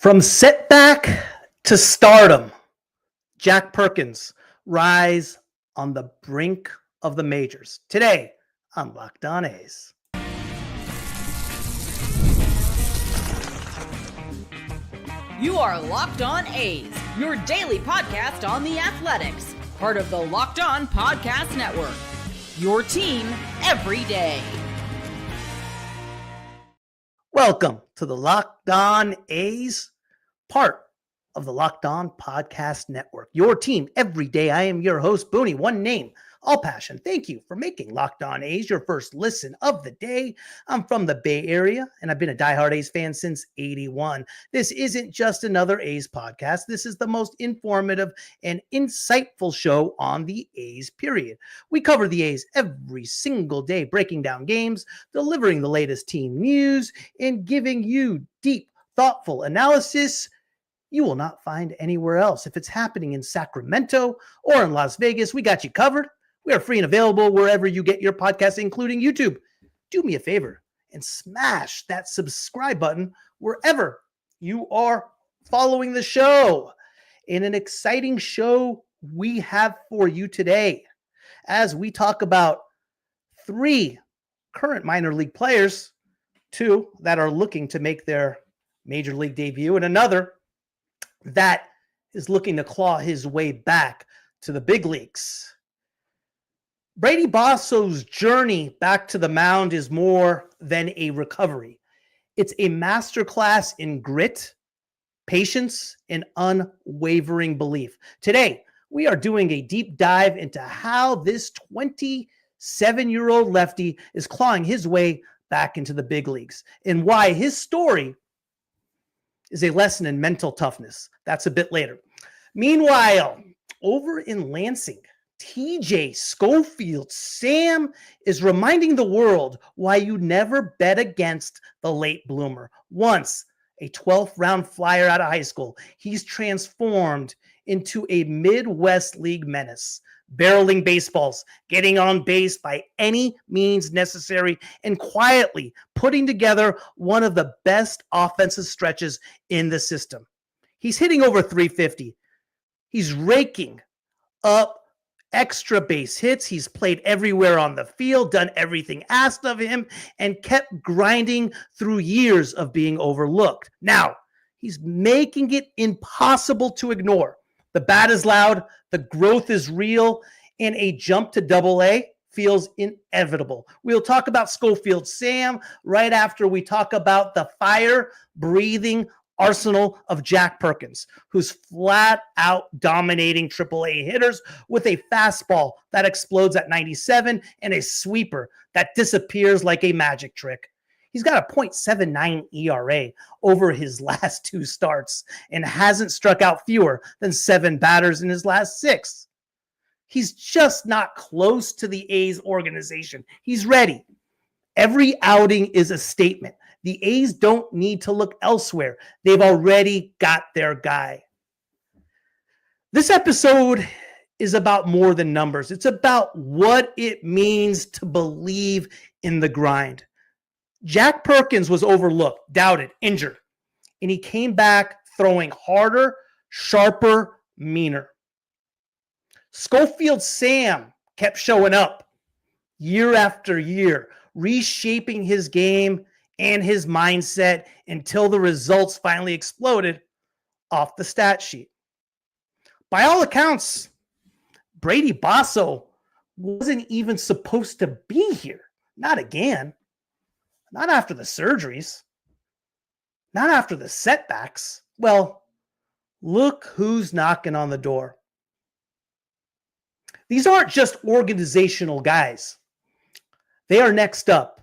From setback to stardom, Jack Perkins rise on the brink of the majors. Today on Locked On A's. You are Locked On A's, your daily podcast on the Athletics, part of the Locked On Podcast Network. Your team every day. Welcome to the Locked On A's, part of the Locked On Podcast Network. Your team every day. I am your host, Booney. One name, all passion. Thank you for making Locked On A's your first listen of the day. I'm from the Bay Area, and I've been a diehard A's fan since '81. This isn't just another A's podcast. This is the most informative and insightful show on the A's, period. We cover the A's every single day, breaking down games, delivering the latest team news, and giving you deep, thoughtful analysis you will not find anywhere else. If it's happening in Sacramento or in Las Vegas, we got you covered. We are free and available wherever you get your podcasts, including YouTube. Do me a favor and smash that subscribe button wherever you are following the show. In an exciting show we have for you today, as we talk about three current minor league players, two that are looking to make their major league debut, and another that is looking to claw his way back to the big leagues. Brady Basso's journey back to the mound is more than a recovery. It's a masterclass in grit, patience, and unwavering belief. Today, we are doing a deep dive into how this 27-year-old lefty is clawing his way back into the big leagues and why his story is a lesson in mental toughness. That's a bit later. Meanwhile, over in Lansing, TJ Schofield-Sam is reminding the world why you never bet against the late bloomer. Once a 12th round flyer out of high school, he's transformed into a Midwest League menace, barreling baseballs, getting on base by any means necessary, and quietly putting together one of the best offensive stretches in the system. He's hitting over 350. He's raking up extra base hits. He's played everywhere on the field, done everything asked of him, and kept grinding through years of being overlooked. Now, he's making it impossible to ignore. The bat is loud, the growth is real, and a jump to Double-A feels inevitable. We'll talk about Schofield-Sam right after we talk about the fire-breathing arsenal of Jack Perkins, who's flat out dominating Triple-A hitters with a fastball that explodes at 97 and a sweeper that disappears like a magic trick. He's got a .79 ERA over his last two starts and hasn't struck out fewer than 7 batters in his last 6. He's just not close to the A's organization. He's ready. Every outing is a statement. The A's don't need to look elsewhere. They've already got their guy. This episode is about more than numbers. It's about what it means to believe in the grind. Jack Perkins was overlooked, doubted, injured, and he came back throwing harder, sharper, meaner. Schofield-Sam kept showing up year after year, reshaping his game and his mindset until the results finally exploded off the stat sheet. By all accounts, Brady Basso wasn't even supposed to be here. Not again. Not after the surgeries. Not after the setbacks. Well, look who's knocking on the door. These aren't just organizational guys. They are next up.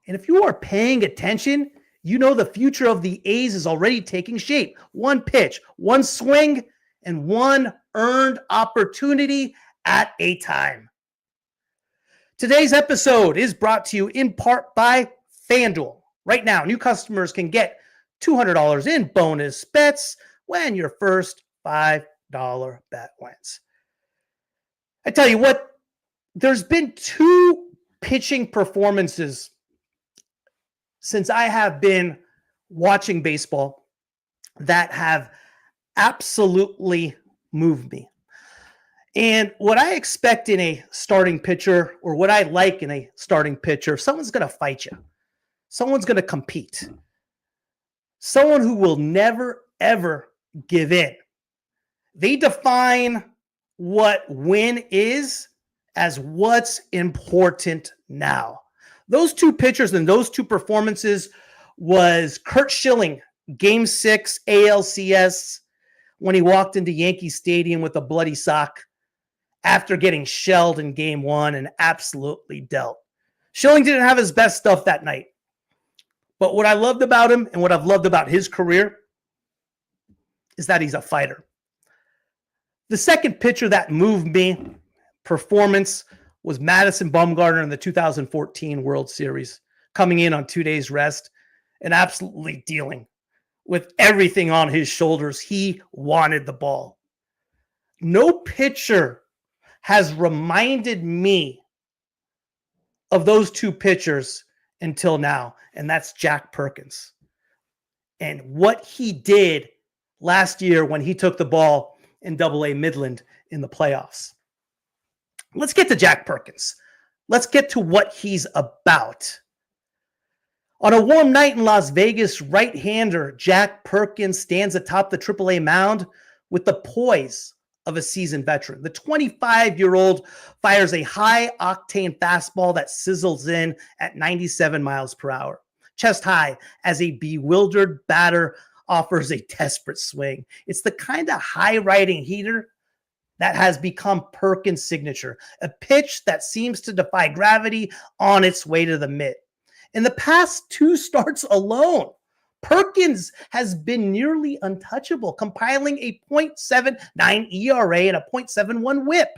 And if you are paying attention, you know the future of the A's is already taking shape. One pitch, one swing, and one earned opportunity at a time. Today's episode is brought to you in part by FanDuel. Right now, new customers can get $200 in bonus bets when your first $5 bet wins. I tell you what, there's been 2 pitching performances since I have been watching baseball that have absolutely moved me. And what I expect in a starting pitcher, or what I like in a starting pitcher, someone's going to fight you. Someone's going to compete. Someone who will never, ever give in. They define what win is as what's important now. Those two pitchers and those two performances was Curt Schilling, Game 6 ALCS, when he walked into Yankee Stadium with a bloody sock after getting shelled in Game 1 and absolutely dealt. Schilling didn't have his best stuff that night. But what I loved about him and what I've loved about his career is that he's a fighter. The second pitcher that moved me, performance, was Madison Bumgarner in the 2014 World Series, coming in on 2 days rest and absolutely dealing with everything on his shoulders. He wanted the ball. No pitcher has reminded me of those two pitchers until now, and that's Jack Perkins. And what he did last year when he took the ball in Double-A Midland in the playoffs. Let's get to Jack Perkins. Let's get to what he's about. On a warm night in Las Vegas, right-hander Jack Perkins stands atop the Triple-A mound with the poise of a seasoned veteran. The 25-year-old fires a high-octane fastball that sizzles in at 97 miles per hour, chest high, as a bewildered batter offers a desperate swing. It's the kind of high-riding heater that has become Perkins' signature, a pitch that seems to defy gravity on its way to the mitt. In the past 2 starts alone, Perkins has been nearly untouchable, compiling a .79 ERA and a .71 whip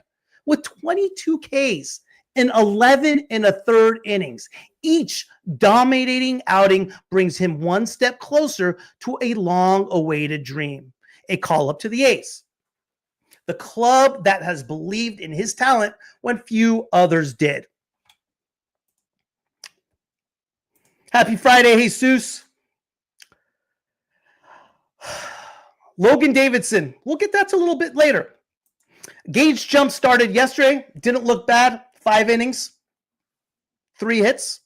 with 22 Ks in 11 1/3 innings. Each dominating outing brings him one step closer to a long-awaited dream, a call-up to the A's, the club that has believed in his talent when few others did. Happy Friday, Jesus. Logan Davidson. We'll get that to a little bit later. Gage jump started yesterday. Didn't look bad. 5 innings, 3 hits.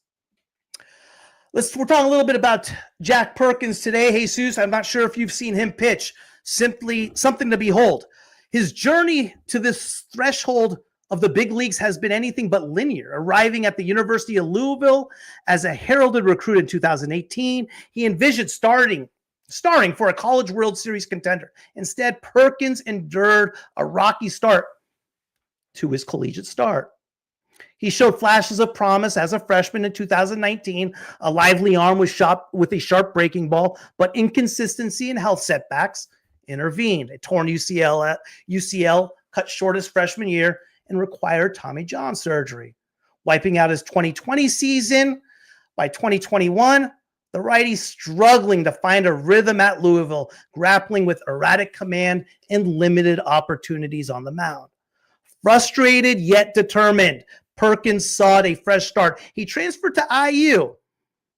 We're talking a little bit about Jack Perkins today. Jesus, I'm not sure if you've seen him pitch. Simply something to behold. His journey to this threshold of the big leagues has been anything but linear. Arriving at the University of Louisville as a heralded recruit in 2018, he envisioned starring for a College World Series contender. Instead, Perkins endured a rocky start to his collegiate start. He showed flashes of promise as a freshman in 2019, a lively arm with a sharp breaking ball, but inconsistency and health setbacks intervened. A torn UCL cut short his freshman year and required Tommy John surgery. Wiping out his 2020 season, by 2021, the righty struggling to find a rhythm at Louisville, grappling with erratic command and limited opportunities on the mound. Frustrated yet determined, Perkins sought a fresh start. He transferred to IU,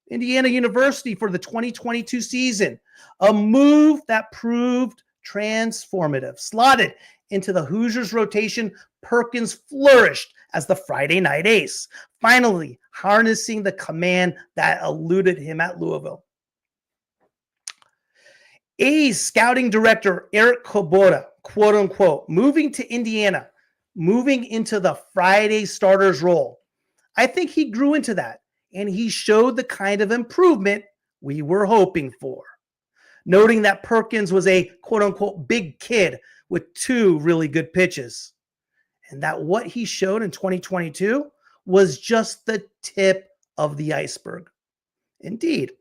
Indiana University, for the 2022 season, a move that proved transformative. Slotted into the Hoosiers rotation, Perkins flourished as the Friday night ace, finally harnessing the command that eluded him at Louisville. A's scouting director Eric Kubota, quote unquote, moving to Indiana, moving into the Friday starters role. I think he grew into that, and he showed the kind of improvement we were hoping for. Noting that Perkins was a quote unquote big kid with 2 really good pitches, and that what he showed in 2022 was just the tip of the iceberg. Indeed,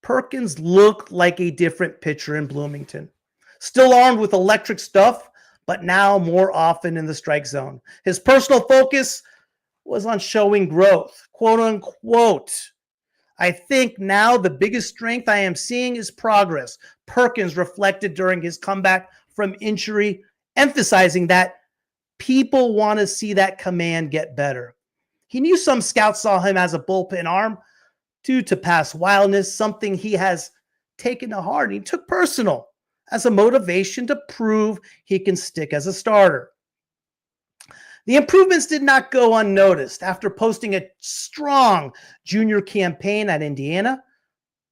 Perkins looked like a different pitcher in Bloomington. Still armed with electric stuff, but now more often in the strike zone. His personal focus was on showing growth, quote unquote. I think now the biggest strength I am seeing is progress. Perkins reflected during his comeback from injury, emphasizing that people want to see that command get better. He knew some scouts saw him as a bullpen arm due to past wildness, something he has taken to heart and he took personal as a motivation to prove he can stick as a starter. The improvements did not go unnoticed. After posting a strong junior campaign at Indiana,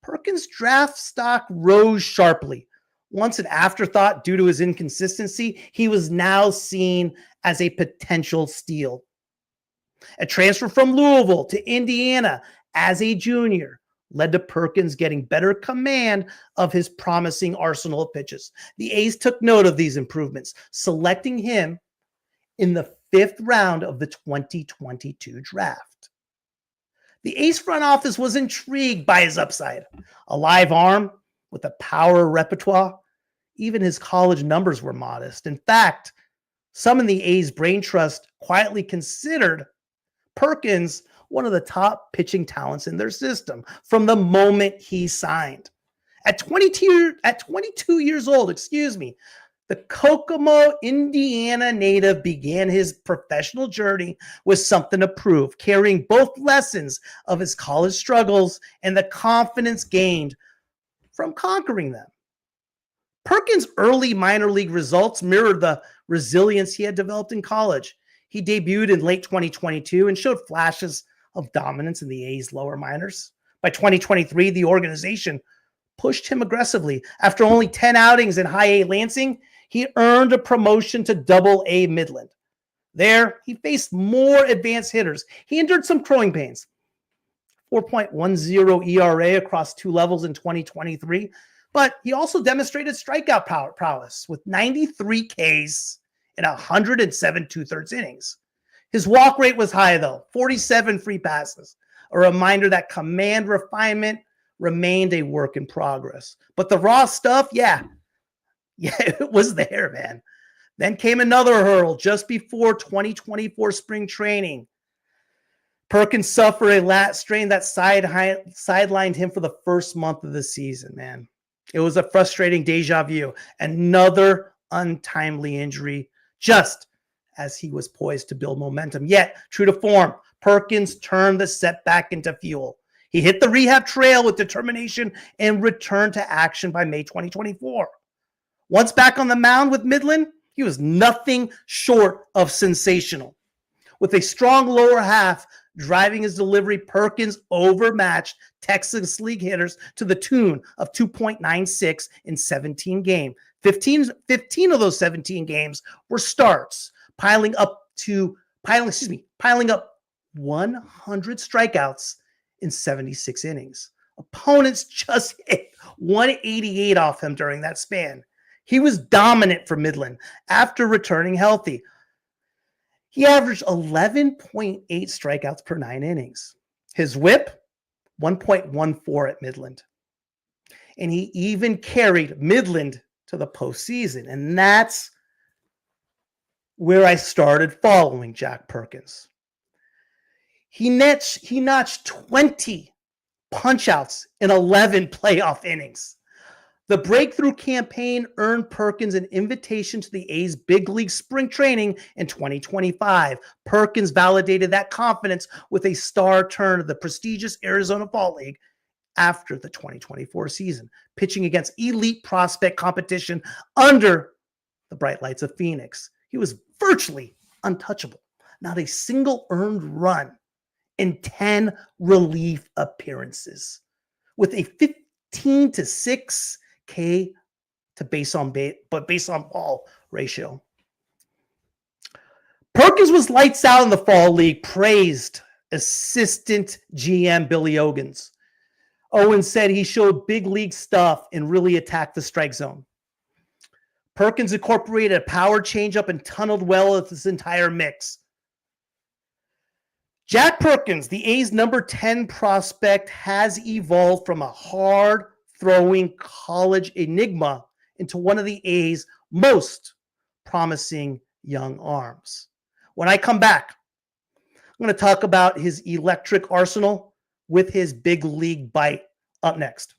Perkins' draft stock rose sharply. Once an afterthought due to his inconsistency, he was now seen as a potential steal. A transfer from Louisville to Indiana as a junior led to Perkins getting better command of his promising arsenal of pitches. The A's took note of these improvements, selecting him in the 5th round of the 2022 draft. The A's front office was intrigued by his upside. A live arm with a power repertoire. Even his college numbers were modest. In fact, some in the A's brain trust quietly considered Perkins one of the top pitching talents in their system from the moment he signed. At 22 years old, the Kokomo, Indiana native began his professional journey with something to prove, carrying both lessons of his college struggles and the confidence gained from conquering them. Perkins' early minor league results mirrored the resilience he had developed in college. He debuted in late 2022 and showed flashes of dominance in the A's lower minors. By 2023, the organization pushed him aggressively. After only 10 outings in high A Lansing, he earned a promotion to double A Midland. There, he faced more advanced hitters. He endured some growing pains. 4.10 ERA across 2 levels in 2023, but he also demonstrated strikeout prowess with 93 Ks in 107 2/3 innings. His walk rate was high, though, 47 free passes, a reminder that command refinement remained a work in progress. But the raw stuff, yeah, it was there, man. Then came another hurdle just before 2024 spring training. Perkins suffered a lat strain that sidelined him for the first month of the season, man. It was a frustrating deja vu. Another untimely injury, just as he was poised to build momentum. Yet, true to form, Perkins turned the setback into fuel. He hit the rehab trail with determination and returned to action by May 2024. Once back on the mound with Midland, he was nothing short of sensational. With a strong lower half driving his delivery, Perkins overmatched Texas League hitters to the tune of 2.96 in 17 games. 15 of those 17 games were starts, piling up 100 strikeouts in 76 innings. Opponents just hit 188 off him during that span. He was dominant for Midland after returning healthy. He averaged 11.8 strikeouts per 9 innings. His whip, 1.14 at Midland. And he even carried Midland to the postseason. And that's where I started following Jack Perkins. He notched 20 punch-outs in 11 playoff innings. The breakthrough campaign earned Perkins an invitation to the A's big league spring training in 2025. Perkins validated that confidence with a star turn of the prestigious Arizona Fall League after the 2024 season, pitching against elite prospect competition under the bright lights of Phoenix. He was virtually untouchable. Not a single earned run in 10 relief appearances, with a 15 to 6 K to base on ball ratio. Perkins was lights out in the fall league, praised assistant GM Billy Ogans. Owens said he showed big league stuff and really attacked the strike zone. Perkins incorporated a power changeup and tunneled well with this entire mix. Jack Perkins, the A's number 10 prospect, has evolved from a hard-throwing college enigma into one of the A's most promising young arms. When I come back, I'm going to talk about his electric arsenal with his big league bite up next.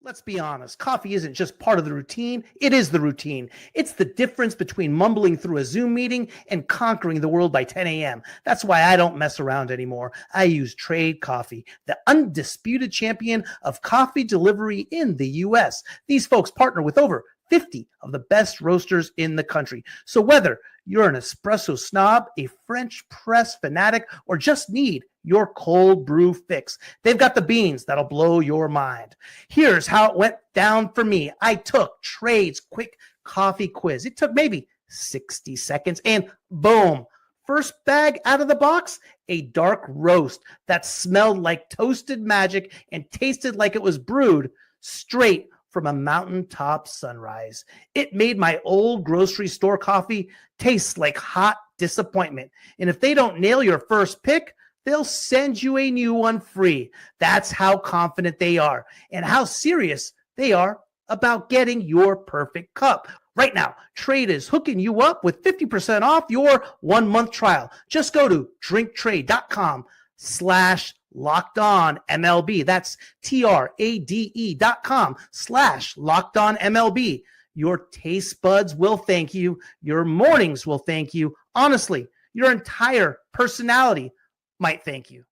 Let's be honest, coffee isn't just part of the routine, it is the routine. It's the difference between mumbling through a Zoom meeting and conquering the world by 10 a.m. That's why I don't mess around anymore. I use Trade Coffee, the undisputed champion of coffee delivery in the U.S. These folks partner with over 50 of the best roasters in the country. So whether you're an espresso snob, a French press fanatic, or just need your cold brew fix, they've got the beans that'll blow your mind. Here's how it went down for me. I took Trade's quick coffee quiz. It took maybe 60 seconds and boom, first bag out of the box, a dark roast that smelled like toasted magic and tasted like it was brewed straight from a mountaintop sunrise. It made my old grocery store coffee taste like hot disappointment. And if they don't nail your first pick, they'll send you a new one free. That's how confident they are and how serious they are about getting your perfect cup. Right now, Trade is hooking you up with 50% off your 1-month trial. Just go to drinktrade.com/LockedOnMLB. That's TRADE.com/LockedOnMLB. Your taste buds will thank you. Your mornings will thank you. Honestly, your entire personality might thank you.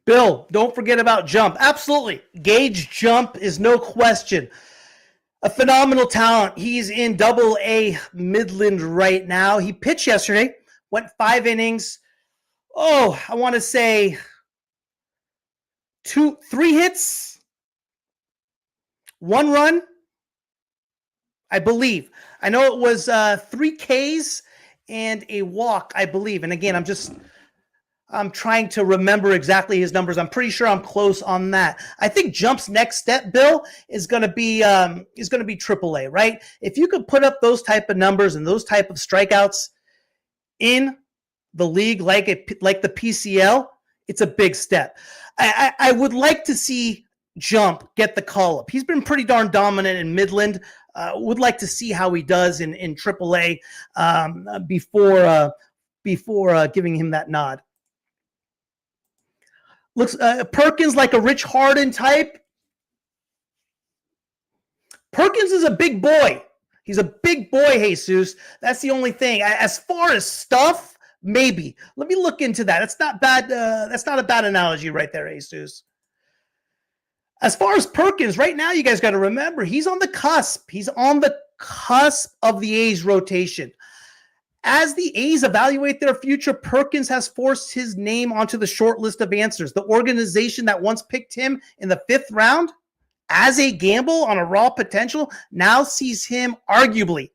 Bill, don't forget about Jump. Absolutely. Gage Jump is no question a phenomenal talent. He's in Double-A Midland right now. He pitched yesterday, went 5 innings. I want to say 3 hits, 1 run, I believe. I know it was 3 Ks and a walk, I believe. And again, I'm trying to remember exactly his numbers. I'm pretty sure I'm close on that. I think Jump's next step, Bill, is going to be AAA, right? If you could put up those type of numbers and those type of strikeouts in the league like the PCL, it's a big step. I would like to see Jump get the call up. He's been pretty darn dominant in Midland. Would like to see how he does in AAA before giving him that nod. Looks Perkins like a Rich Harden type. Perkins is a big boy. He's a big boy, Jesus. That's the only thing. As far as stuff, maybe. Let me look into that. It's not bad. That's not a bad analogy right there, Jesus. As far as Perkins, right now, you guys got to remember, he's on the cusp. He's on the cusp of the A's rotation. As the A's evaluate their future, Perkins has forced his name onto the short list of answers. The organization that once picked him in the 5th round as a gamble on a raw potential now sees him arguably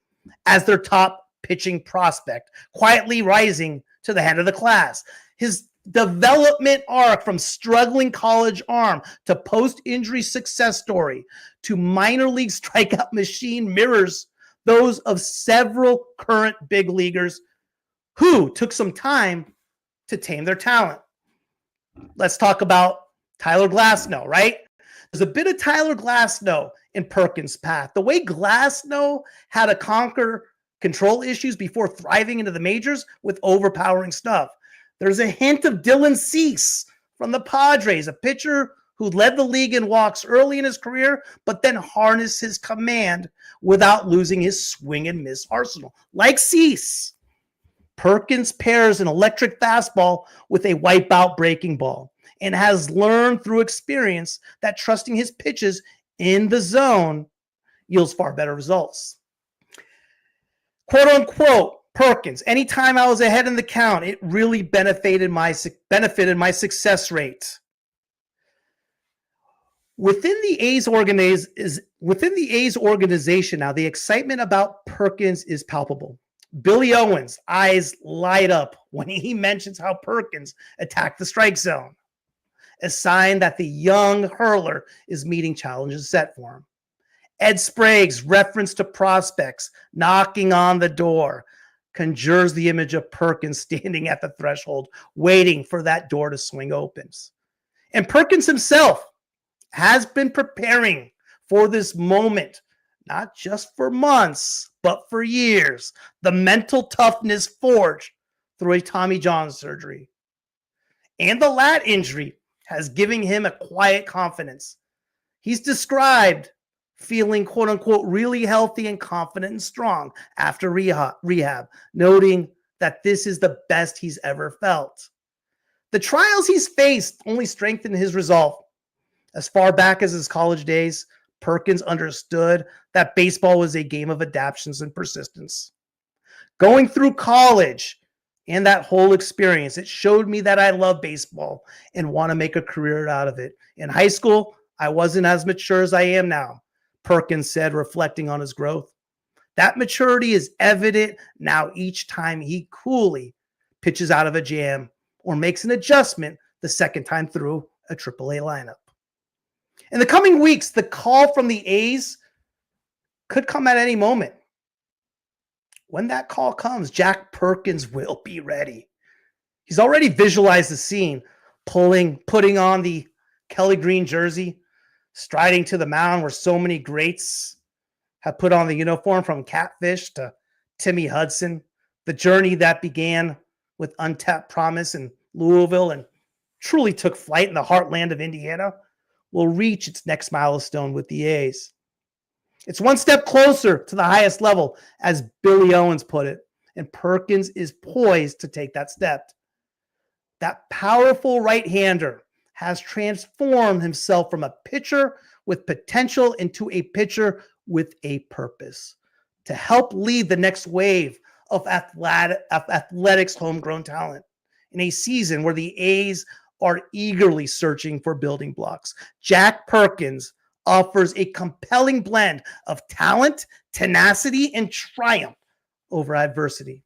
as their top pitching prospect, quietly rising to the head of the class. His development arc from struggling college arm to post-injury success story to minor league strikeout machine mirrors those of several current big leaguers who took some time to tame their talent. Let's talk about Tyler Glasnow, right? There's a bit of Tyler Glasnow in Perkins' path. The way Glasnow had to conquer control issues before thriving into the majors with overpowering stuff. There's a hint of Dylan Cease from the Padres, a pitcher who led the league in walks early in his career, but then harnessed his command without losing his swing and miss arsenal. Like Cease, Perkins pairs an electric fastball with a wipeout breaking ball and has learned through experience that trusting his pitches in the zone yields far better results. Quote unquote, Perkins, anytime I was ahead in the count, it really benefited my success rate. Within the A's organization now, the excitement about Perkins is palpable. Billy Owens' eyes light up when he mentions how Perkins attacked the strike zone, a sign that the young hurler is meeting challenges set for him. Ed Sprague's reference to prospects knocking on the door conjures the image of Perkins standing at the threshold, waiting for that door to swing open. And Perkins himself has been preparing for this moment, not just for months, but for years. The mental toughness forged through a Tommy John surgery and the lat injury has given him a quiet confidence. He's described feeling, quote unquote, really healthy and confident and strong after rehab, noting that this is the best he's ever felt. The trials he's faced only strengthened his resolve. As far back as his college days, Perkins understood that baseball was a game of adaptations and persistence. Going through college and that whole experience, it showed me that I love baseball and want to make a career out of it. In high school, I wasn't as mature as I am now, Perkins said, reflecting on his growth. That maturity is evident now each time he coolly pitches out of a jam or makes an adjustment the second time through a AAA lineup. In the coming weeks, the call from the A's could come at any moment. When that call comes, Jack Perkins will be ready. He's already visualized the scene, putting on the Kelly green jersey, striding to the mound where so many greats have put on the uniform, from Catfish to Timmy Hudson, the journey that began with untapped promise in Louisville and truly took flight in the heartland of Indiana, will reach its next milestone with the A's. It's one step closer to the highest level, as Billy Owens put it, and Perkins is poised to take that step. That powerful right-hander has transformed himself from a pitcher with potential into a pitcher with a purpose to help lead the next wave of athletics homegrown talent in a season where the A's are eagerly searching for building blocks. Jack Perkins offers a compelling blend of talent, tenacity, and triumph over adversity.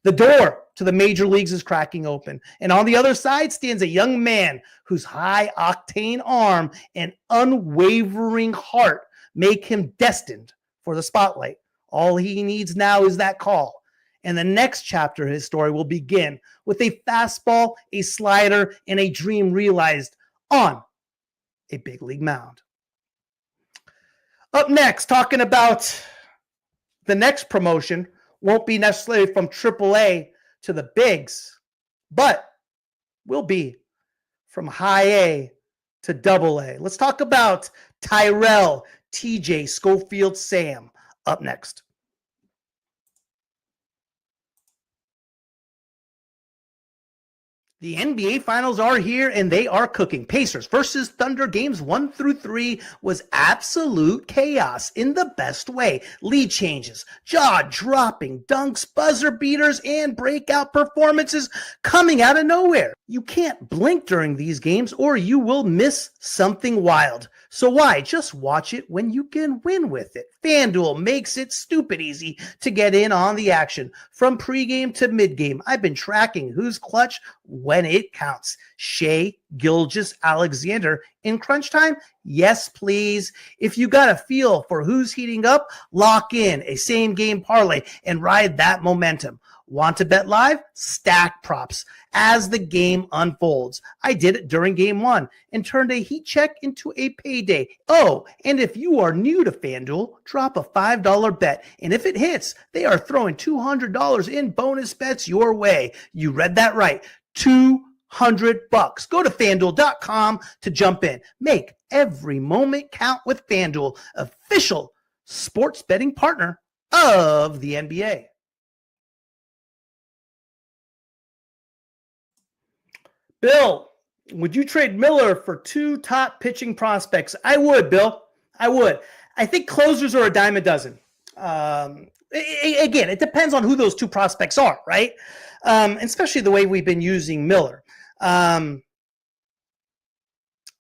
The door to the major leagues is cracking open, and on the other side stands a young man whose high-octane arm and unwavering heart make him destined for the spotlight. All he needs now is that call, and the next chapter of his story will begin with a fastball, a slider, and a dream realized on a big league mound. Up next, talking about the next promotion, won't be necessarily from AAA to the bigs, but will be from high A to double A. Let's talk about Tyrell TJ Schofield-Sam up next. The NBA Finals are here, and they are cooking. Pacers versus Thunder games 1 through 3 was absolute chaos in the best way. Lead changes, jaw-dropping dunks, buzzer beaters, and breakout performances coming out of nowhere. You can't blink during these games or you will miss something wild. So why just watch it when you can win with it? FanDuel makes it stupid easy to get in on the action. From pregame to midgame, I've been tracking who's clutch when it counts. Shea Gilgeous-Alexander in crunch time? Yes, please. If you got a feel for who's heating up, lock in a same game parlay and ride that momentum. Want to bet live? Stack props as the game unfolds. I did it during game 1 and turned a heat check into a payday. Oh, and if you are new to FanDuel, drop a $5 bet. And if it hits, they are throwing $200 in bonus bets your way. You read that right. $200. Go to FanDuel.com to jump in. Make every moment count with FanDuel, official sports betting partner of the NBA. Bill, would you trade Miller for 2 top pitching prospects? I would, Bill. I would. I think closers are a dime a dozen. Again, it depends on who those 2 prospects are, right? Especially the way we've been using Miller. I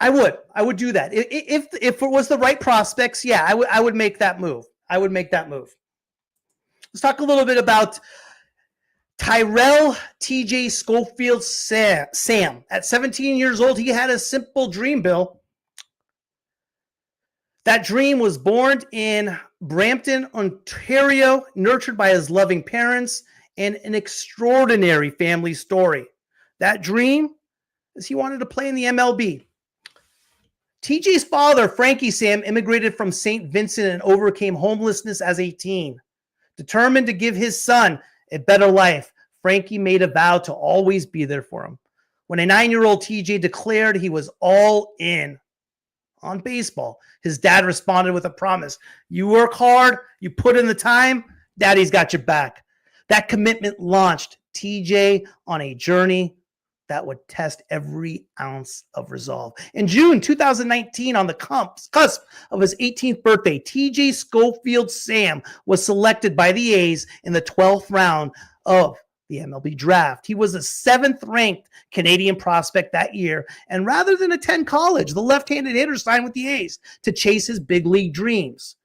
would do that. If it was the right prospects, yeah, I would make that move. Let's talk a little bit about Tyrell TJ Schofield-Sam. At 17 years old, he had a simple dream, Bill. That dream was born in Brampton, Ontario, nurtured by his loving parents, and an extraordinary family story. That dream is he wanted to play in the MLB. TJ's father, Frankie Sam, immigrated from St. Vincent and overcame homelessness as a teen. Determined to give his son a better life, Frankie made a vow to always be there for him. When a 9-year-old TJ declared he was all in on baseball, his dad responded with a promise. You work hard, you put in the time, Daddy's got your back. That commitment launched TJ on a journey that would test every ounce of resolve. In June 2019, on the cusp of his 18th birthday, TJ Schofield-Sam was selected by the A's in the 12th round of the MLB draft. He was the 7th-ranked Canadian prospect that year, and rather than attend college, the left-handed hitter signed with the A's to chase his big league dreams.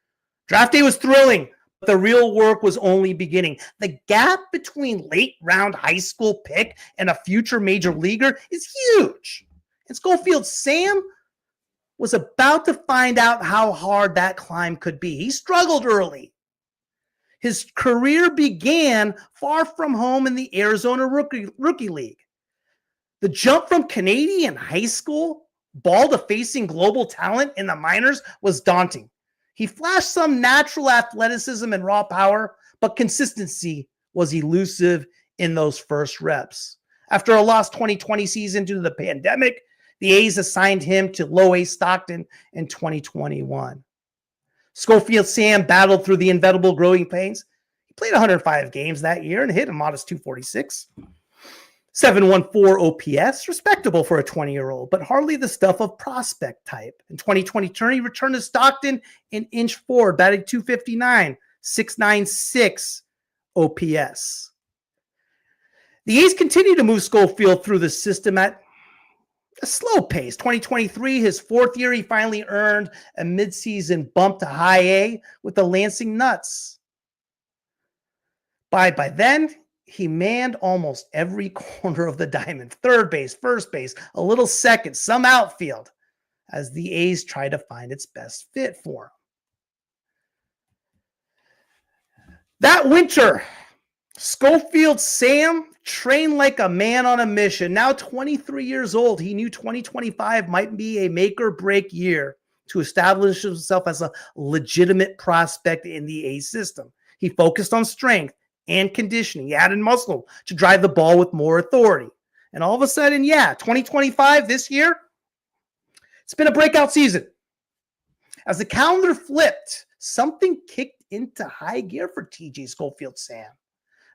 Draft day was thrilling, but the real work was only beginning. The gap between late-round high school pick and a future major leaguer is huge. And Schofield-Sam was about to find out how hard that climb could be. He struggled early. His career began far from home in the Arizona Rookie League. The jump from Canadian high school ball to facing global talent in the minors was daunting. He flashed some natural athleticism and raw power, but consistency was elusive in those first reps. After a lost 2020 season due to the pandemic, the A's assigned him to low A Stockton in 2021. Schofield-Sam battled through the inevitable growing pains. He played 105 games that year and hit a modest 246. 714 OPS, respectable for a 20-year-old, but hardly the stuff of prospect type. In 2022, he returned to Stockton and inched forward, batting 259, 696 OPS. The A's continue to move Schofield through the system at a slow pace. 2023, his 4th year, he finally earned a midseason bump to high A with the Lansing Nuts. By then, he manned almost every corner of the diamond. Third base, first base, a little second, some outfield, as the A's try to find its best fit for him. That winter, Schofield-Sam trained like a man on a mission. Now 23 years old, he knew 2025 might be a make or break year to establish himself as a legitimate prospect in the A's system. He focused on strength and conditioning. He added muscle to drive the ball with more authority. And all of a sudden, 2025, this year, it's been a breakout season. As the calendar flipped, something kicked into high gear for TJ Schofield-Sam.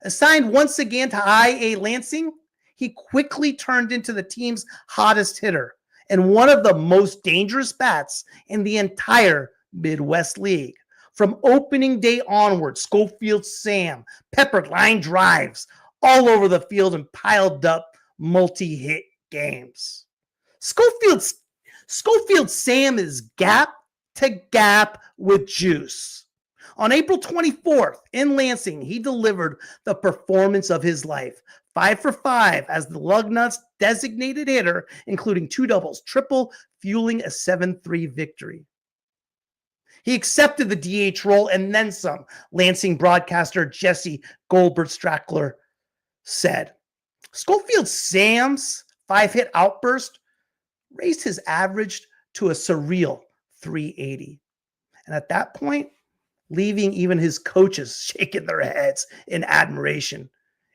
Assigned once again to IA Lansing, he quickly turned into the team's hottest hitter and one of the most dangerous bats in the entire Midwest League. From opening day onward, Schofield-Sam peppered line drives all over the field and piled up multi-hit games. Schofield-Sam is gap to gap with juice. On April 24th in Lansing, he delivered the performance of his life. 5 for 5 as the Lugnuts designated hitter, including 2 doubles, triple, fueling a 7-3 victory. He accepted the DH role and then some, Lansing broadcaster Jesse Goldberg-Strackler said. Schofield-Sam's 5-hit outburst raised his average to a surreal 380. And at that point, leaving even his coaches shaking their heads in admiration.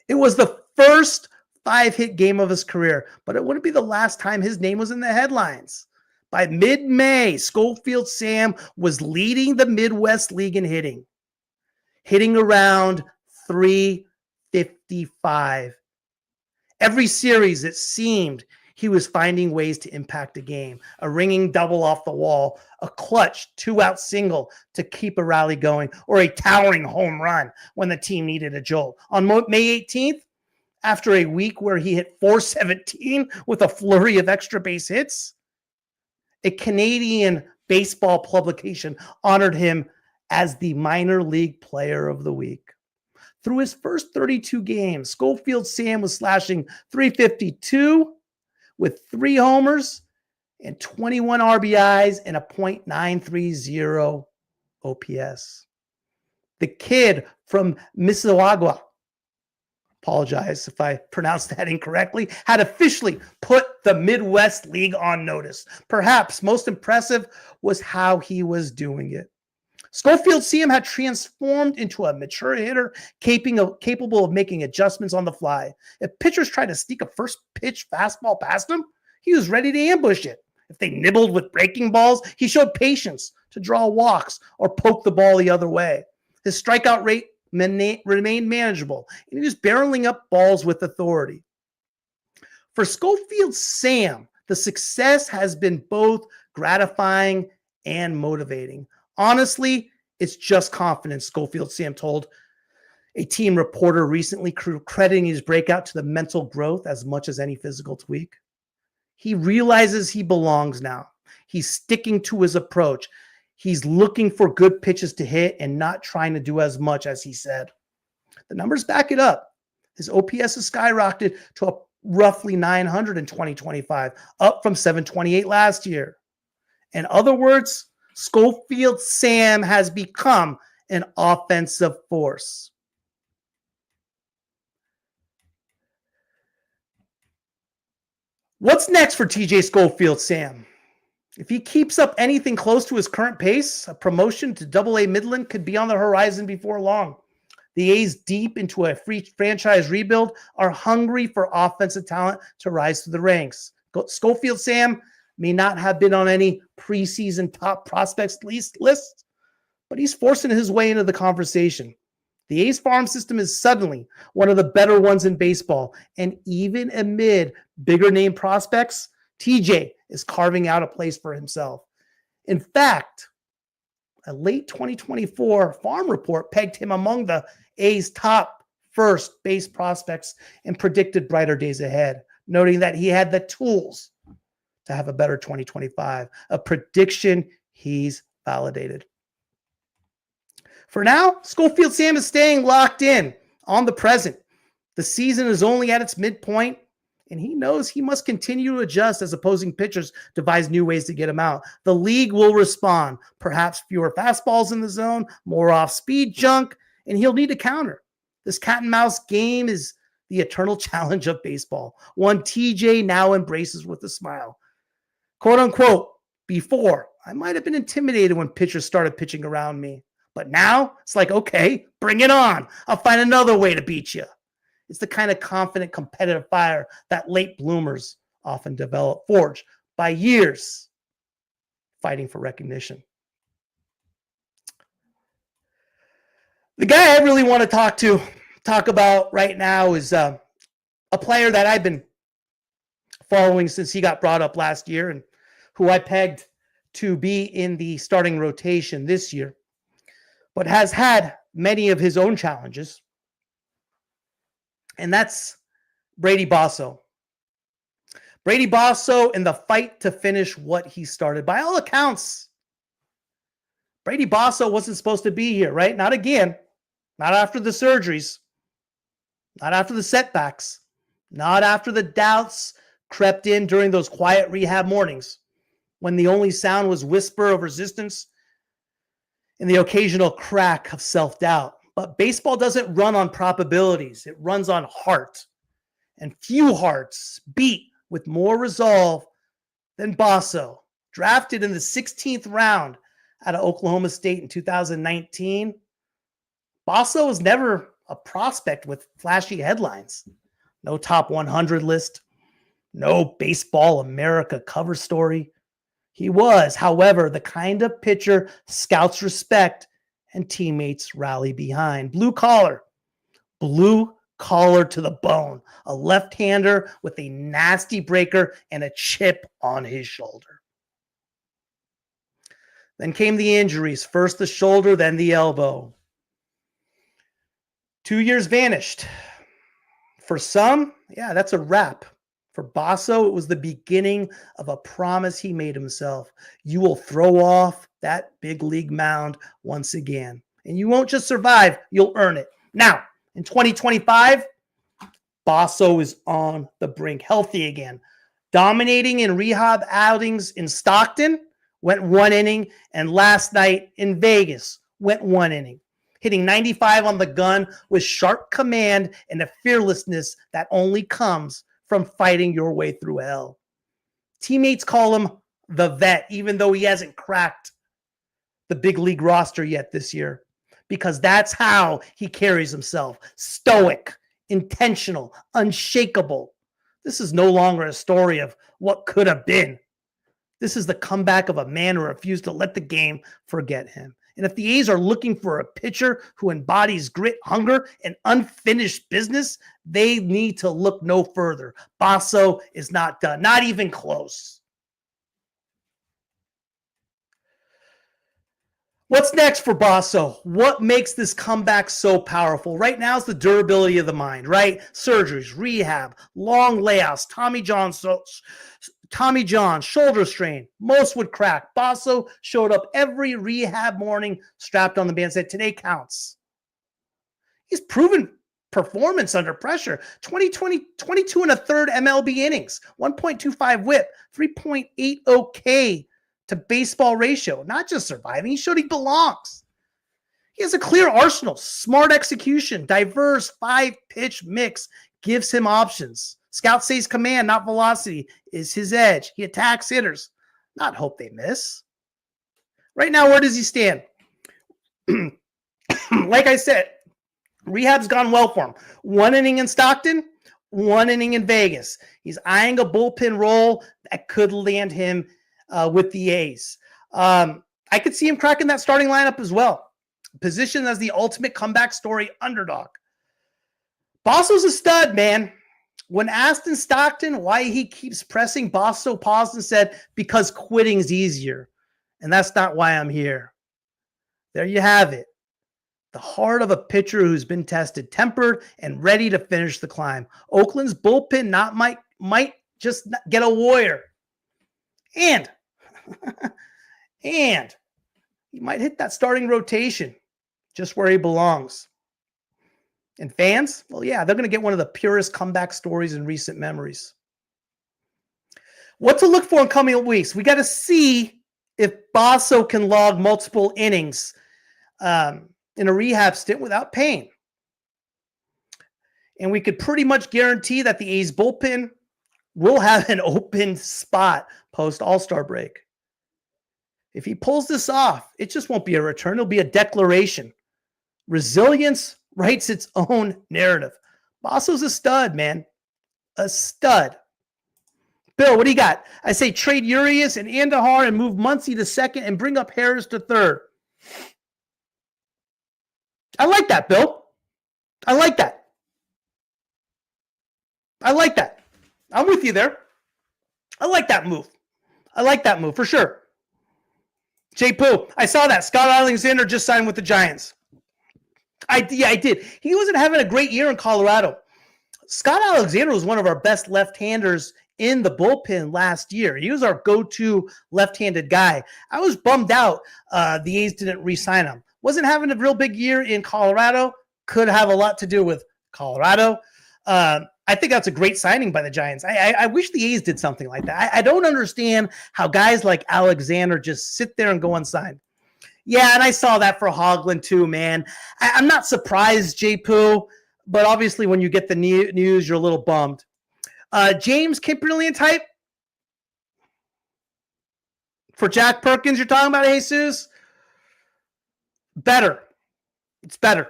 It was the first 5-hit game of his career, but it wouldn't be the last time his name was in the headlines. By mid-May, Schofield-Sam was leading the Midwest League in hitting around 355. Every series, it seemed he was finding ways to impact a game. A ringing double off the wall, a clutch 2-out single to keep a rally going, or a towering home run when the team needed a jolt. On May 18th, after a week where he hit .417 with a flurry of extra base hits, a Canadian baseball publication honored him as the minor league player of the week. Through his first 32 games, Schofield-Sam was slashing .352 with 3 homers and 21 RBIs and a .930 OPS. The kid from Mississauga, apologize if I pronounced that incorrectly, had officially put the Midwest League on notice. Perhaps most impressive was how he was doing it. Schofield-Sam had transformed into a mature hitter capable of making adjustments on the fly. If pitchers tried to sneak a first pitch fastball past him, he was ready to ambush it. If they nibbled with breaking balls, he showed patience to draw walks or poke the ball the other way. His strikeout rate remained manageable, and he was barreling up balls with authority. For Schofield-Sam, the success has been both gratifying and motivating. Honestly, it's just confidence, Schofield-Sam told a team reporter recently, crediting his breakout to the mental growth as much as any physical tweak. He realizes he belongs now. He's sticking to his approach. He's looking for good pitches to hit and not trying to do as much as he said. The numbers back it up. His OPS has skyrocketed to a roughly 900 in 2025, up from 728 last year. In other words, Schofield-Sam has become an offensive force. What's next for TJ Schofield-Sam? If he keeps up anything close to his current pace, a promotion to Double-A Midland could be on the horizon before long. The A's, deep into a free franchise rebuild, are hungry for offensive talent to rise to the ranks. Schofield-Sam may not have been on any preseason top prospects list, but he's forcing his way into the conversation. The A's farm system is suddenly one of the better ones in baseball, and even amid bigger name prospects, TJ is carving out a place for himself. In fact, a late 2024 farm report pegged him among the A's top first base prospects and predicted brighter days ahead, noting that he had the tools to have a better 2025, a prediction he's validated. For now, Schofield-Sam is staying locked in on the present. The season is only at its midpoint, and he knows he must continue to adjust as opposing pitchers devise new ways to get him out. The league will respond, perhaps fewer fastballs in the zone, more off-speed junk, and he'll need to counter. This cat and mouse game is the eternal challenge of baseball, one TJ now embraces with a smile. Quote unquote, before, I might have been intimidated when pitchers started pitching around me. But now it's like, okay, bring it on. I'll find another way to beat you. It's the kind of confident, competitive fire that late bloomers often develop, forged by years fighting for recognition. The guy I really want to talk about right now is a player that I've been following since he got brought up last year and who I pegged to be in the starting rotation this year, but has had many of his own challenges. And that's Brady Basso. Brady Basso in the fight to finish what he started. By all accounts, Brady Basso wasn't supposed to be here, right? Not again. Not after the surgeries. Not after the setbacks. Not after the doubts crept in during those quiet rehab mornings when the only sound was whisper of resistance and the occasional crack of self-doubt. But baseball doesn't run on probabilities. It runs on heart. And few hearts beat with more resolve than Basso. Drafted in the 16th round out of Oklahoma State in 2019, Basso was never a prospect with flashy headlines. No top 100 list. No Baseball America cover story. He was, however, the kind of pitcher scouts respect and teammates rally behind. Blue collar to the bone. A left-hander with a nasty breaker and a chip on his shoulder. Then came the injuries. First the shoulder, then the elbow. 2 years vanished. For some, yeah, that's a wrap. For Basso, it was the beginning of a promise he made himself. You will throw off that big league mound once again. And you won't just survive, you'll earn it. Now, in 2025, Basso is on the brink, healthy again. Dominating in rehab outings in Stockton, went 1 inning, and last night in Vegas, went 1 inning. Hitting 95 on the gun with sharp command and a fearlessness that only comes from fighting your way through hell. Teammates call him the vet, even though he hasn't cracked the big league roster yet this year, because that's how he carries himself. Stoic, intentional, unshakable. This is no longer a story of what could have been. This is the comeback of a man who refused to let the game forget him. And if the A's are looking for a pitcher who embodies grit, hunger, and unfinished business, they need to look no further. Basso is not done, not even close. What's next for Basso? What makes this comeback so powerful? Right now is the durability of the mind, right? Surgeries, rehab, long layouts, Tommy John, shoulder strain. Most would crack. Basso showed up every rehab morning strapped on the band, said, today counts. He's proven performance under pressure. 22 and a third MLB innings, 1.25 whip, 3.80 K to baseball ratio. Not just surviving, he showed he belongs. He has a clear arsenal, smart execution, diverse 5-pitch mix gives him options. Scout says command, not velocity, is his edge. He attacks hitters, not hope they miss. Right now, where does he stand? Like I said, rehab's gone well for him. 1 inning in Stockton, 1 inning in Vegas. He's eyeing a bullpen role that could land him with the A's. I could see him cracking that starting lineup as well. Positioned as the ultimate comeback story underdog. Basso's a stud, man. When asked in Stockton why he keeps pressing, Basso paused and said, because quitting's easier. And that's not why I'm here. There you have it. The heart of a pitcher who's been tested, tempered, and ready to finish the climb. Oakland's bullpen might just get a warrior. And he might hit that starting rotation just where he belongs. And fans, well, yeah, they're going to get one of the purest comeback stories in recent memories. What to look for in coming weeks? We got to see if Basso can log multiple innings in a rehab stint without pain. And we could pretty much guarantee that the A's bullpen will have an open spot post All-Star break. If he pulls this off, it just won't be a return. It'll be a declaration. Resilience writes its own narrative. Basso's a stud, man. A stud. Bill, what do you got? I say trade Urias and Andahar and move Muncy to second and bring up Harris to third. I like that, Bill. I like that. I'm with you there. I like that move for sure. Jay Poo, I saw that. Scott Alexander just signed with the Giants. I did. He wasn't having a great year in Colorado. Scott Alexander was one of our best left-handers in the bullpen last year. He was our go-to left-handed guy. I was bummed out the A's didn't re-sign him. Wasn't having a real big year in Colorado. Could have a lot to do with Colorado. I think that's a great signing by the Giants. I wish the A's did something like that. I don't understand how guys like Alexander just sit there and go unsigned. Yeah, and I saw that for Hoagland too, man. I'm not surprised, Jay Poo, but obviously when you get the news, you're a little bummed. James Kimberlian type for Jack Perkins, you're talking about, Jesus? Better. It's better.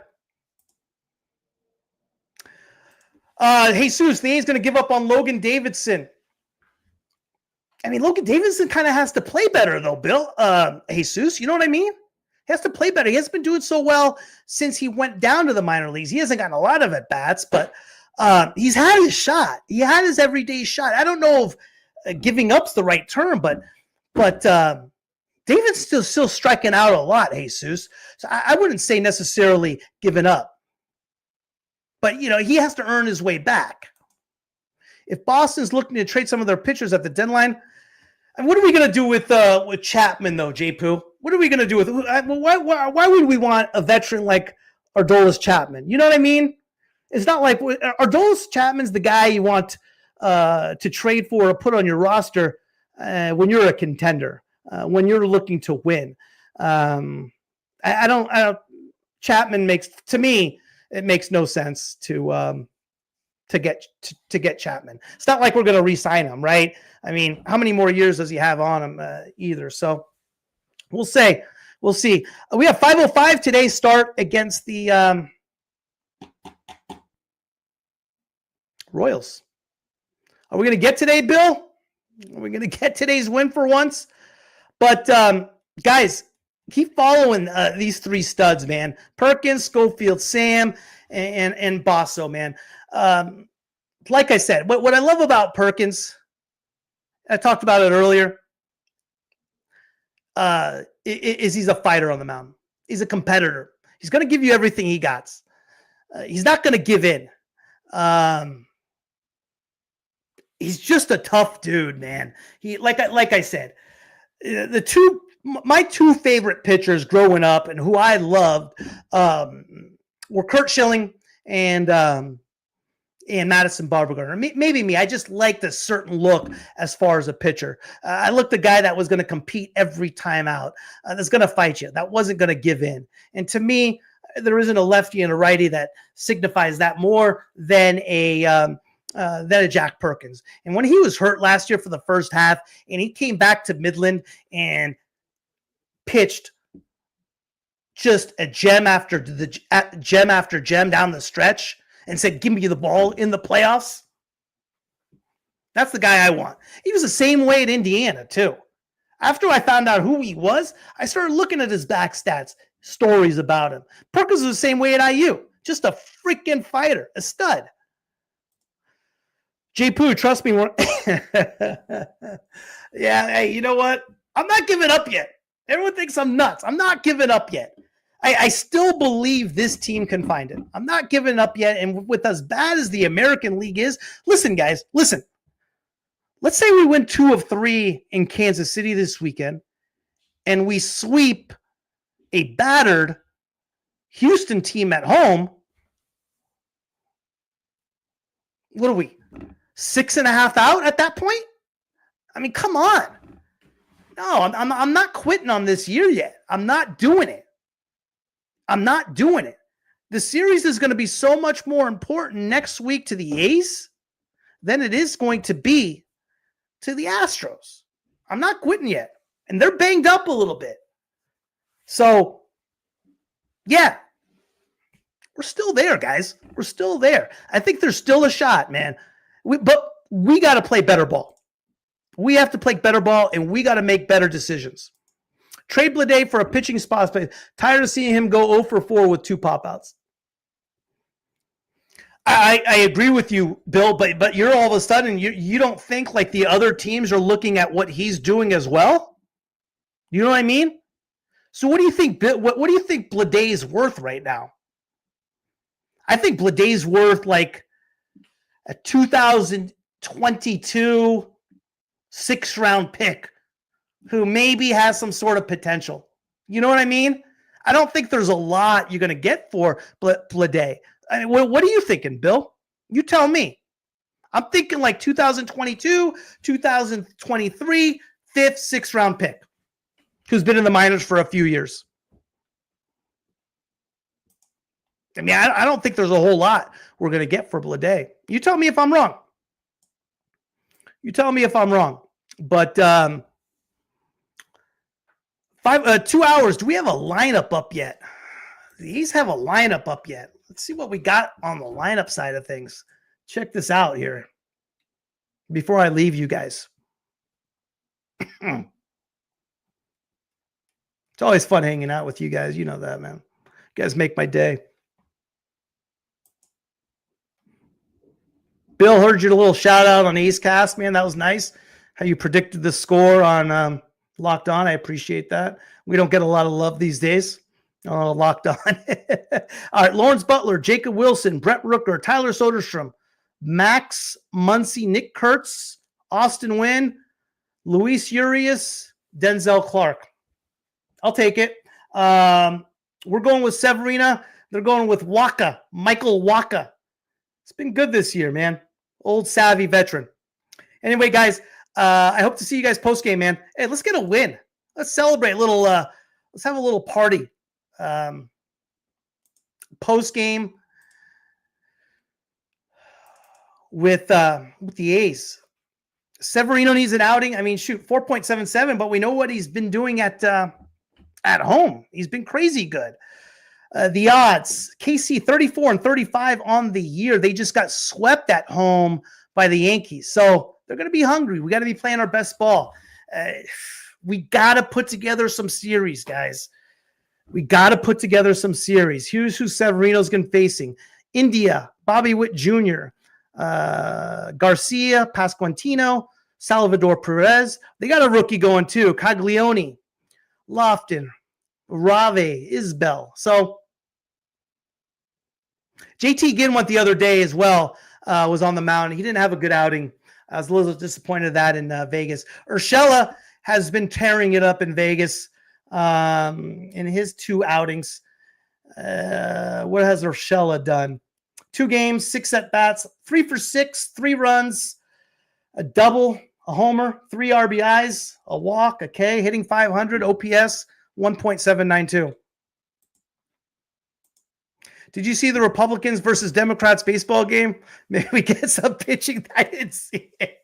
Jesus, the A's going to give up on Logan Davidson. I mean, Logan Davidson kind of has to play better, though, Bill. Jesus, you know what I mean? He has to play better. He hasn't been doing so well since he went down to the minor leagues. He hasn't gotten a lot of at-bats, but he's had his shot. He had his everyday shot. I don't know if giving up's the right term, but David's still striking out a lot, Jesus. So I wouldn't say necessarily giving up. But, you know, he has to earn his way back. If Boston's looking to trade some of their pitchers at the deadline, and what are we going to do with Chapman, though, Jay Poo? What are we going to do with why would we want a veteran like Aroldis Chapman? You know what I mean? It's not like Aroldis Chapman's the guy you want to trade for or put on your roster when you're a contender, when you're looking to win. I don't. Chapman makes, to me, it makes no sense to get Chapman. It's not like we're going to re-sign him, right? I mean, how many more years does he have on him either? So we'll say We'll see. We have 5:05 today's start against the Royals. Are we going to get today, Bill? Are we going to get today's win for once? But, guys, keep following these three studs, man. Perkins, Schofield-Sam, and Basso, man. Like I said, what I love about Perkins, I talked about it earlier, is he's a fighter on the mound. He's a competitor. He's going to give you everything he got. He's not going to give in. He's just a tough dude, man. He like I said, my two favorite pitchers growing up and who I loved were Curt Schilling and Madison Bumgarner. Maybe me. I just liked a certain look as far as a pitcher. I looked a guy that was going to compete every time out. That's going to fight you. That wasn't going to give in. And to me, there isn't a lefty and a righty that signifies that more than a Jack Perkins. And when he was hurt last year for the first half, and he came back to Midland and pitched just a gem after gem down the stretch and said, "Give me the ball in the playoffs." That's the guy I want. He was the same way at Indiana too. After I found out who he was, I started looking at his back stats, stories about him. Perkins was the same way at IU. Just a freaking fighter, a stud. J. Poo, trust me. Yeah, hey, you know what? I'm not giving up yet. Everyone thinks I'm nuts. I'm not giving up yet. I still believe this team can find it. I'm not giving up yet. And with as bad as the American League is, listen, guys, listen. Let's say we win 2 of 3 in Kansas City this weekend, and we sweep a battered Houston team at home. What are we? 6.5 out at that point? I mean, come on. No, I'm not quitting on this year yet. I'm not doing it. I'm not doing it. The series is going to be so much more important next week to the A's than it is going to be to the Astros. I'm not quitting yet. And they're banged up a little bit. So, yeah. We're still there, guys. We're still there. I think there's still a shot, man. But we got to play better ball. We have to play better ball, and we got to make better decisions. Trade Blade for a pitching spot. Tired of seeing him go 0 for 4 with 2 pop-outs. I agree with you, Bill, but you're all of a sudden, you don't think like the other teams are looking at what he's doing as well? You know what I mean? So what do you think, Bill? What do you think Blade's worth right now? I think Blade's worth like a 2022 6th-round pick who maybe has some sort of potential. You know what I mean? I don't think there's a lot you're going to get for Blade. I mean, what are you thinking, Bill? You tell me. I'm thinking like 2022, 2023, 5th, 6th-round pick who's been in the minors for a few years. I mean, I don't think there's a whole lot we're going to get for Blade. You tell me if I'm wrong. You tell me if I'm wrong. But 2 hours. Do we have a lineup up yet? These have a lineup up yet. Let's see what we got on the lineup side of things. Check this out here before I leave you guys. It's always fun hanging out with you guys. You know that, man. You guys make my day. Bill, heard your little shout out on Ace Cast, man. That was nice. How you predicted the score on Locked On. I appreciate that. We don't get a lot of love these days. Locked On. All right, Lawrence Butler, Jacob Wilson, Brett Rooker, Tyler Soderstrom, Max Muncy, Nick Kurtz, Austin Wynn, Luis Urias, Denzel Clark. I'll take it. We're going with Severina. They're going with Waka, Michael Waka. It's been good this year, man. Old savvy veteran. Anyway, guys, I hope to see you guys post-game, man. Hey, let's get a win. Let's celebrate a little. Let's have a little party. Post-game with the A's. Severino needs an outing. I mean, shoot, 4.77, but we know what he's been doing at at home. He's been crazy good. The odds, KC 34-35 on the year. They just got swept at home by the Yankees. So they're going to be hungry. We got to be playing our best ball. We got to put together some series, guys. We got to put together some series. Here's who Severino's been facing. India, Bobby Witt Jr., Garcia, Pasquantino, Salvador Perez. They got a rookie going too. Caglione, Lofton, Rave, Isbell. So JT Ginwant the other day as well was on the mound. He didn't have a good outing. I was a little disappointed of that in Vegas. Urshela has been tearing it up in Vegas in his 2 outings. What has Urshela done? 2 games, 6 at-bats, 3 for 6, 3 runs, a double, a homer, 3 RBIs, a walk, a K, hitting .500, OPS 1.792. Did you see the Republicans versus Democrats baseball game? Maybe we get some pitching. I didn't see it.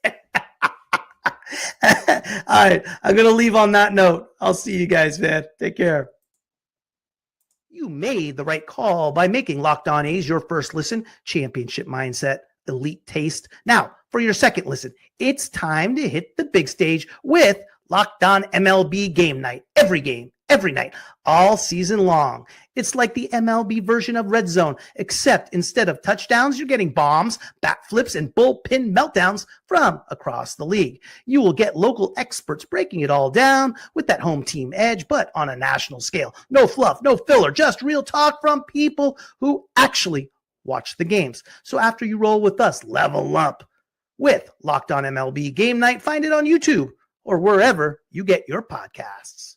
All right, I'm going to leave on that note. I'll see you guys, man. Take care. You made the right call by making Locked On A's your first listen. Championship mindset, elite taste. Now, for your second listen, it's time to hit the big stage with Locked On MLB Game Night. Every game, every night, all season long. It's like the MLB version of Red Zone, except instead of touchdowns, you're getting bombs, bat flips, and bullpen meltdowns from across the league. You will get local experts breaking it all down with that home team edge, but on a national scale. No fluff, no filler, just real talk from people who actually watch the games. So after you roll with us, level up with Locked On MLB Game Night. Find it on YouTube or wherever you get your podcasts.